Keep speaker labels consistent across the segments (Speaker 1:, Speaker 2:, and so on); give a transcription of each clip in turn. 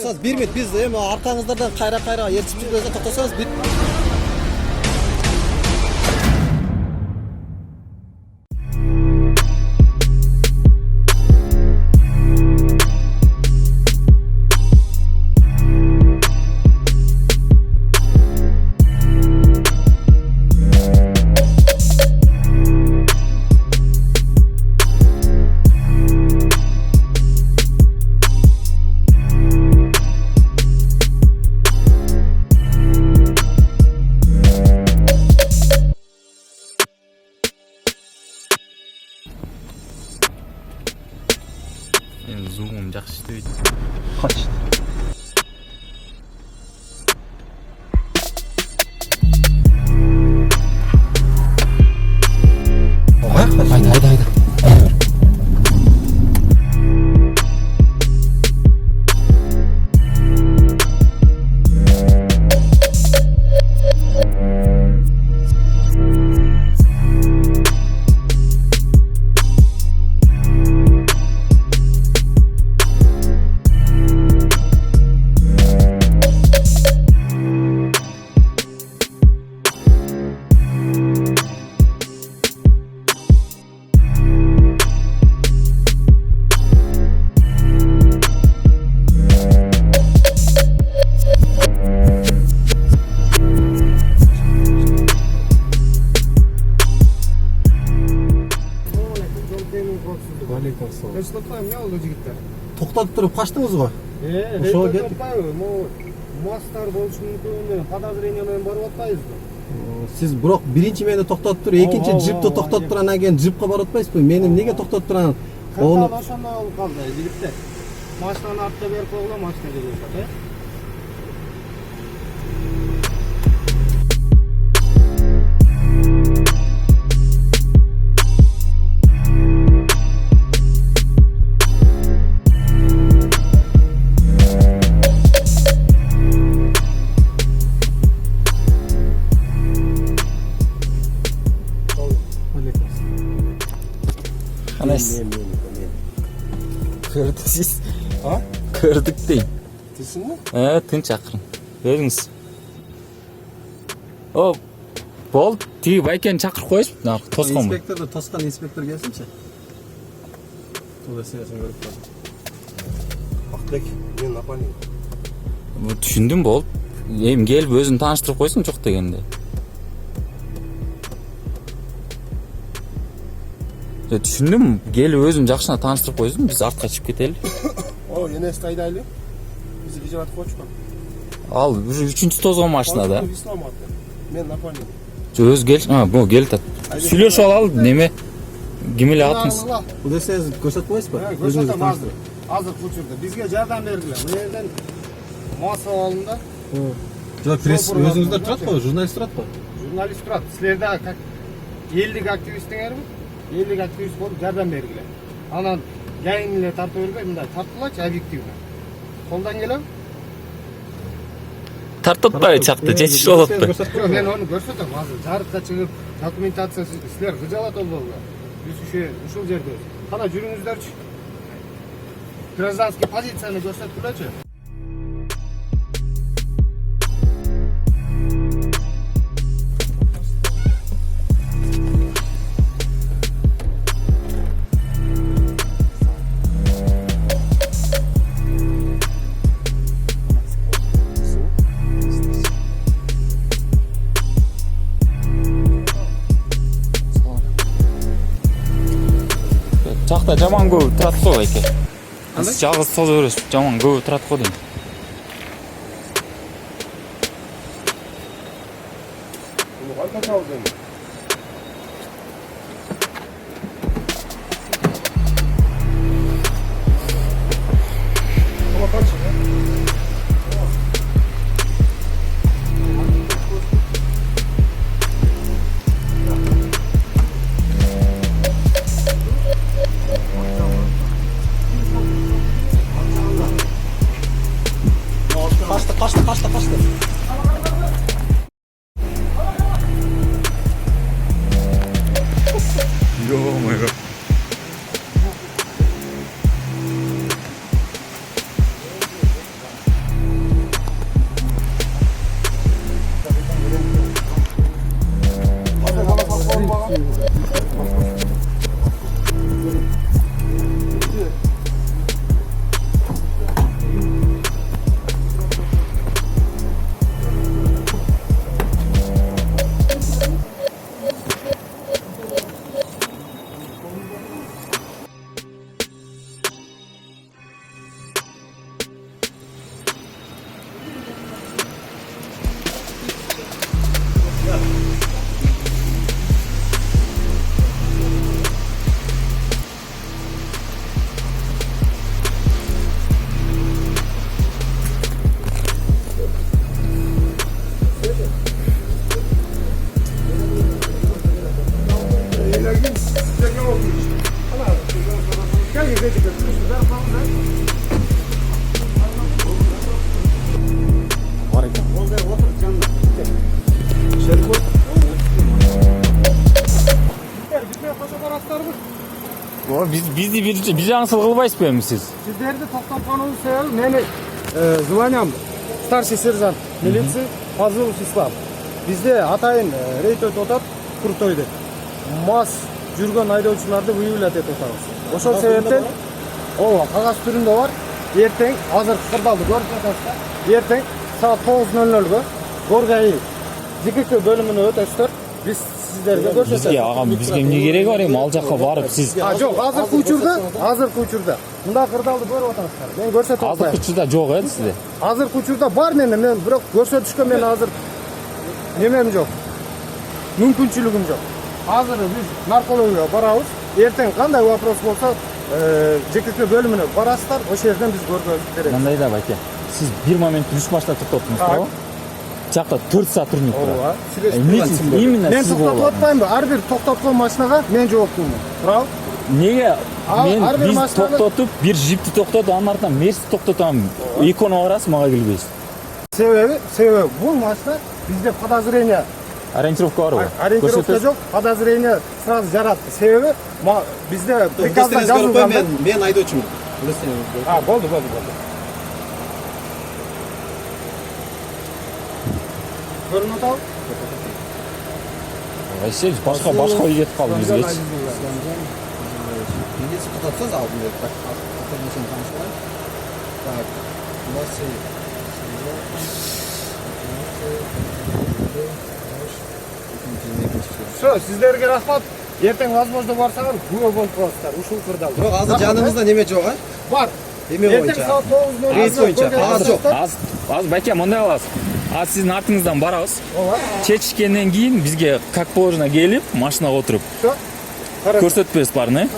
Speaker 1: токтосоңуз 1 минут биз эми аркаңыздардан кайра ээрчип жүргөзө токтосоңуз
Speaker 2: Zoom'um жакшы иштебейт.
Speaker 1: Качты. Айда.
Speaker 3: Тынчтыкпайм я улуу жигиттер.
Speaker 1: Токтотуп туруп качтыңыз го?
Speaker 3: Ошого кетпайбы? Могу мастар болушу мүмкүн, подозрение менен барып атпайбызбы?
Speaker 1: Сиз бирок биринчи мени токтотуп туруп, экинчи джипти токтотуп туруп, анан кийин джипке барып атпайсызбы? Мени эмнеге токтотуп турган?
Speaker 3: Кыртан ошондо болуп калды жигиттер. Машинаны артта берип койгула, машина келип атат,
Speaker 2: Көрдүңүз. Көрдүк дейм.
Speaker 3: Тисинби?
Speaker 2: Тынч акырын. Көрүңүз. О, болду. Тиги байкени чакырып коесузбу? Наркы тосконбу?
Speaker 1: Инспекторду тоскан инспектор келсинчи. Туда сенесин көрүп калдым.
Speaker 3: Акбек, мен напарник.
Speaker 2: Түшүндүм, болду. Эми келип өзүн тааныштырып койсун жок дегенде. Түшүндүм, келип өзүн жакшына тааныштырып койсун, биз артка чыгып кетели.
Speaker 3: О, энеси айдайлы. Бизди кижеп койчу.
Speaker 2: Ал үчүнчү тозгон машинада.
Speaker 3: Мен напарник.
Speaker 2: Өзү кел, келип атат. Сүйлөшүп алалы, неме? Ким эле атыңыз?
Speaker 1: Бул нерсени көрсөтүп коесузбу?
Speaker 3: Көрсөтөм азыр. Азыр учурда бизге жардам бергиле. Бул жерден маса алын да.
Speaker 1: Жок, пресс өзүңүздөр турат го, журналист турат го.
Speaker 3: Журналист турат. Силерде как элдик активистиңерби? Элдик активист болуп жардам бергиле. Анан жайын эле тартып бербей, мындай тартылачы объективно. Колдан келем?
Speaker 2: Тартып атпайбы чакты, жетишип болот атпайбы?
Speaker 3: Мен аны көрсөтөм азыр. Жарыкка чыгып, документациясы силер кыжалат болбогу. Биз ушул жердебиз. Кана жүрүңүздөрчү. Гражданский позицияны көрсөткүлөчү.
Speaker 2: Жакта жаман көп турат го байке. Сиз жалгыз созо бересиз, жаман көп турат го дейм.
Speaker 3: Кантип чалдың?
Speaker 1: Kaçtı.
Speaker 3: жека жерге жека бәрі қалыңдар. Бар екен.
Speaker 1: Ондай отыр жанында.
Speaker 3: Шеркот. Бітпей қоша барастармыз.
Speaker 2: Bizdi bir жаңсыл кылбайсызбы эми сиз?
Speaker 3: Сіздерді тоқтатқанымыз себебі мені звоням старший сержант милиции Фазылов Ислам. Бізде атайын рейд өтіп отат Куртойды. Мас жүрген айдаушыларды выявлять етіп отабыз. Ошол себептен ооба кагаз түрүндө бар. Ертең азыр кырдалды көрүп жатасыздар. Ертең саат 9:00-га Горгай ЖКК бөлүмүнө өтөсүздөр. Биз сиздерге көрсөтөбүз.
Speaker 2: Бизге агам бизге эмне кереги бар эми ал жакка барып сиз?
Speaker 3: Жок, азыркы учурда. Мында кырдалды көрүп атасыздар. Мен көрсөтөм.
Speaker 2: Азыркы учурда жок сизде.
Speaker 3: Азыркы учурда бар мен бирок көрсөтүшкө мен азыр немем жок. Мүмкүнчүлүгүм жок. Азыр биз наркологияга барабыз. Эртең кандай вопрос болсо, ЖКК бөлүмүнө барасыздар, ошол жерден биз көргөзүп беребиз.
Speaker 2: Мындай да байке. Сиз бир моментте үч башта токтоттуңуз, туурабы? Жакта 4 саат турмук турат.
Speaker 3: Ооба.
Speaker 2: Именно
Speaker 3: Мен
Speaker 2: сиз
Speaker 3: токтотуп атпаймынбы? Ар бир токтоткон машинага мен жооптумун. Туурабы?
Speaker 2: Неге
Speaker 3: ар бир
Speaker 2: биз
Speaker 3: машинаны-
Speaker 2: токтотуп, бир жипти токтотуп, анын артынан мерсти токтотам. Эконго барасыз, мага келбейсиз.
Speaker 3: Себеби бул машина бизде подозрение
Speaker 2: Ориентировка барбы?
Speaker 3: ориентировка жок, подозрение сразу жаратты. Себеби бизде приказда жазылган.
Speaker 1: Men айдоочумун.
Speaker 3: Болду. Көрүнүп атабы?
Speaker 2: Вообще башка үйгө кетип калды бизгечи.
Speaker 1: Милиция кутатсыз алдында так автомашина танышпай. Так.
Speaker 3: Все, сиздерге рахмат. Ертең возможно барсаңар, күбө болуп каласыздар. Ушул кырдалды.
Speaker 1: Бирок азыр жаныбызда неме жок, а?
Speaker 3: Бар.
Speaker 1: Эме
Speaker 3: Ертең
Speaker 1: боюнча.
Speaker 3: саат 9:00
Speaker 1: Рейс боюнча. Кагаз жок.
Speaker 2: Az байке мындай кылабыз. Сиздин артыңыздан барабыз.
Speaker 3: Ооба.
Speaker 2: Чечишкенден кийин бизге как положено келип, машинага отуруп
Speaker 3: Все.
Speaker 2: көрсөтпөбүз барын,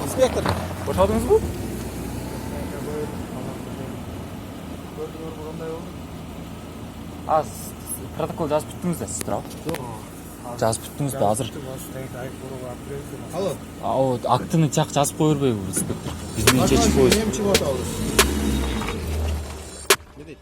Speaker 1: Инспектор.
Speaker 2: Boşaldыңызбы? Az протокол жазып бүттүңүз да сиз туурабы? Жазып бүттүңүз да азыр.
Speaker 1: Алло.
Speaker 2: Актыны чак жазып кое бербейби инспектор? Биз менен чечип коебуз.
Speaker 1: Эмчи болуп атабыз? Не дейт?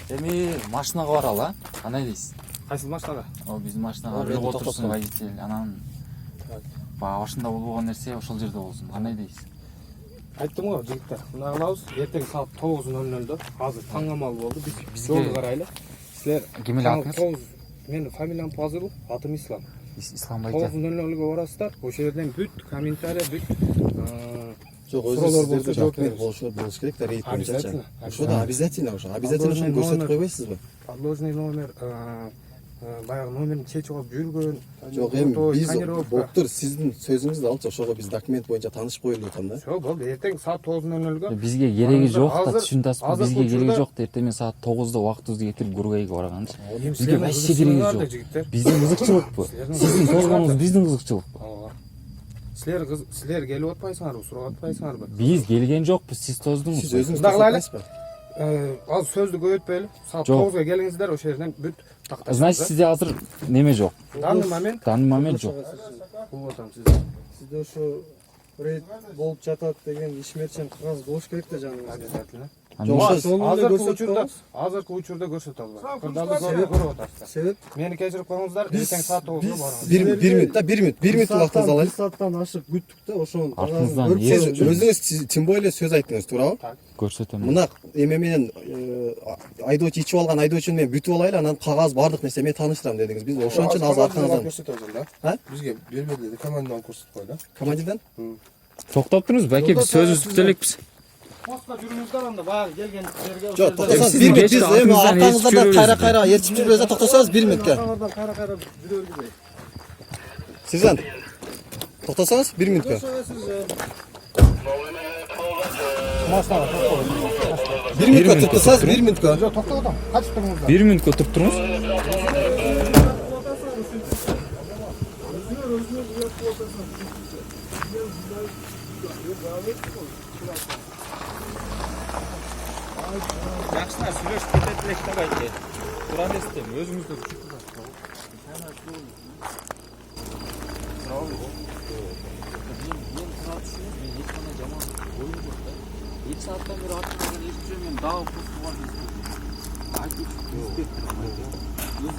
Speaker 2: Эми машинага баралы, а? Кандай дейсиз?
Speaker 3: Кайсы машинага?
Speaker 2: Биздин машинага
Speaker 1: Ал,
Speaker 2: бирок
Speaker 1: менде
Speaker 2: отурсун
Speaker 1: токтоп
Speaker 2: водитель, анан башында болбогон нерсе ошол жерде болсун. Кандай дейсиз?
Speaker 3: Айттым го жигиттер, мына кылабыз. Эртең саат 9:00-да. Азыр таңамал болду. Биз
Speaker 2: Бизге-
Speaker 3: жолду карайлы. Силер
Speaker 2: Ким эле атыңыз?
Speaker 3: Менин фамилиям Фазылов, атым Ислам.
Speaker 2: Исламбай
Speaker 3: 9:00-га барасыздар. Ошол жерден бүт комментарий, бүт
Speaker 1: Жоқ,
Speaker 3: суроолор
Speaker 1: өзі
Speaker 3: болсо
Speaker 1: сіздерде
Speaker 3: жооп
Speaker 1: документ
Speaker 3: беребиз.
Speaker 1: болуш керек да, рейд боюнча.
Speaker 3: Обязательно.
Speaker 1: Ошо да обязательно ошо. Обязательно ошону көрсөтүп койбойсузбу?
Speaker 3: Подложный номер, баягы номерин чечип алып жүргөн.
Speaker 1: Жок, эми биз доктор сиздин сөзүңүздү алчу, ошого биз документ боюнча таанышып коелу атам да.
Speaker 3: Все, болду. Эртең саат 9:00-га.
Speaker 2: бизге кереги жок да,
Speaker 3: Азыр-
Speaker 2: түшүнүп атасызбы?
Speaker 3: азыр
Speaker 2: Бизге кереги
Speaker 3: учурда-
Speaker 2: жок да. Эртең мен саат 9-да убактыбызды кетирип Гургайга барганчы. Бизге
Speaker 3: Силердин
Speaker 2: вообще кереги
Speaker 3: кызыкчылыгыңар да,
Speaker 2: жок.
Speaker 3: жигиттер.
Speaker 2: Биздин кызыкчылыкпы? Сиздин козгонуңуз биздин кызыкчылыкпы?
Speaker 3: Ооба. Силер келип атпайсыңарбы, сурап атпайсыңарбы?
Speaker 2: Биз келген жокпуз, сиз тоздуңуз.
Speaker 1: Сиз өзүңүз
Speaker 3: Дагылайлы.
Speaker 1: токтотпайсызбы?
Speaker 3: Азыр сөздү көбөйтпөйлү. Саат
Speaker 2: Жок.
Speaker 3: 9-га келиңиздер, ошол жерден бүт тактайсыздар.
Speaker 2: Значит, сизде азыр неме жок.
Speaker 3: Данный момент
Speaker 2: Данный момент жок.
Speaker 3: кылып атам сизди.
Speaker 4: Сизде ошо рейд болуп жатат деген ишмерчен кагаз болуш керек да жаныңызда.
Speaker 3: Обязательно. Азыркы учурда көрсөтө албайм. Кырдаалды көрүп атасыздар.
Speaker 4: Себеп
Speaker 3: Мени кечирип коюңуздар, эртең саат 9-го барыңыз.
Speaker 1: Bir minut da, bir minut убактыңызды алайын.
Speaker 4: 1 сааттан ашык күттүк да ошонун
Speaker 2: Артыңыздан
Speaker 4: кагазын
Speaker 1: Сиз
Speaker 4: көрүп
Speaker 1: өзүңүз тем более сөз айттыңыз, туурабы?
Speaker 2: Көрсөтөм.
Speaker 1: Мына эме менен айдоочу ичип алган айдоочуну мен бүтүп алайлы, анан кагаз бардык нерсе мен тааныштырам дедиңиз. Биз ошон үчүн азыр аркаңыздан. Ha?
Speaker 5: Бизге бербеди dedi, командадан көрсөтүп койду.
Speaker 1: Командирден?
Speaker 2: Токтоп туруңуз, байке биз сөзүбүздү күтө элекпиз.
Speaker 3: Поска жүрүңүздөр анда баягы келген жерге.
Speaker 1: Жок, токтосоңуз
Speaker 2: Сиз
Speaker 1: 1 минут
Speaker 2: кечки
Speaker 1: биз эми
Speaker 2: артыңыздан
Speaker 1: аркаңыздан
Speaker 2: ээрчип жүрөбүз.
Speaker 1: кайра ээрчип жүрбөйсүз, токтосоңуз 1 минутка.
Speaker 4: Аркаңыздан кайра жүрө бергиле.
Speaker 1: Сержант. Токтосоңуз 1 минутка. 1 минутка токтосоңуз 1 минутка.
Speaker 3: Жок, токтотом. Качып туруңуздар.
Speaker 2: 1 мүнөткө туруп туруңуз. Жакшылар сүйлөшүп кетет элек да байке. Тура эместем, өзүңүздө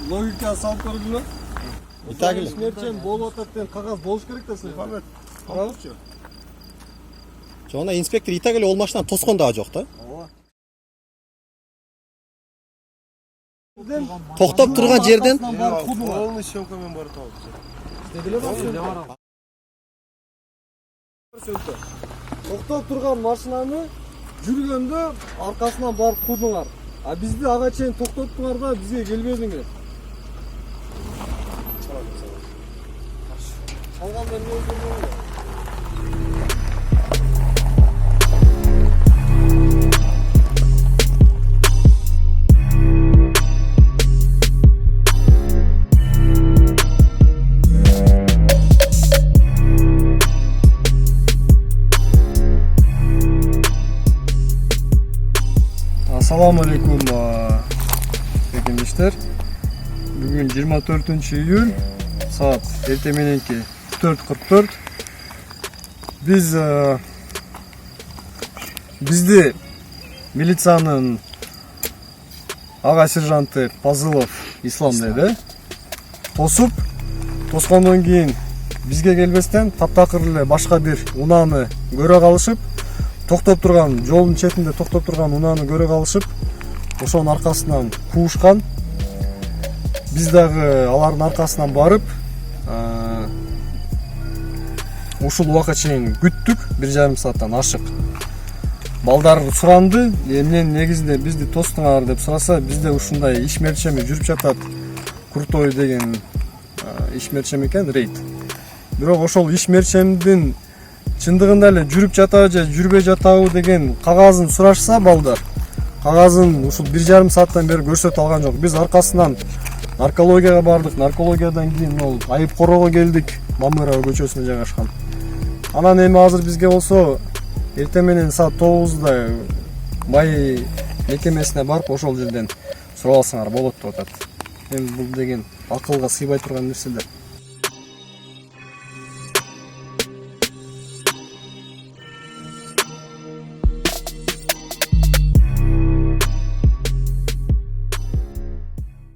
Speaker 4: Логика салып көрдүңүзбү?
Speaker 1: Итагиле.
Speaker 4: Ишмерчен болуп атат деген кагаз болуш керек да силер. Карабычы.
Speaker 1: Жона инспектор Итагиле ол машинаны тоскон дагы жок да. Токтоп турган жерден
Speaker 5: Полный съемкамен барып алып.
Speaker 4: Токтоп турган машинаны жүргөндө аркасынан барып кудуңар. А бизди ага чейин токтоттуңар да бизге келбедиңер. Калганда эмне болду? Assalamu alaikum bekendештер. Бүгүн 24-июль, саат эртең мененки 4:44. Бизди милициянын ага сержанты Пазылов Ислам деди. Тоскондон кийин бизге келбестен таптакыр эле башка бир унааны көрө калышып, токтоп турган жолдун четинде токтоп турган унааны көрө калышып, ошонун аркасынан куушкан. Биз дагы алардын аркасынан барып, ушул убакка чейин күттүк, 1,5 сааттан ашык. Балдар суранды, эмнен негизинде бизди тостуңар деп сураса, бизде ушундай ишмерчеми жүрүп жатат. Крутой деген ишмерчем экен, рейд. Бирок ошол ишмерчемдин чындыгында эле жүрүп жатабы же жүрбөй жатабы деген кагазын сурашса балдар, кагазын ушул 1,5 сааттан бери көрсөтө алган жок. Биз аркасынан наркологияга бардык, наркологиядан кийин ол айып корого келдик, Мамырова көчөсүнө жайгашкан. Анан эми азыр бизге болсо эртең менен саат 9-да бай мекемесине барып ошол жерден сурап алсаңар болот деп атат. Эми бул деген акылга сыйбай турган нерселер.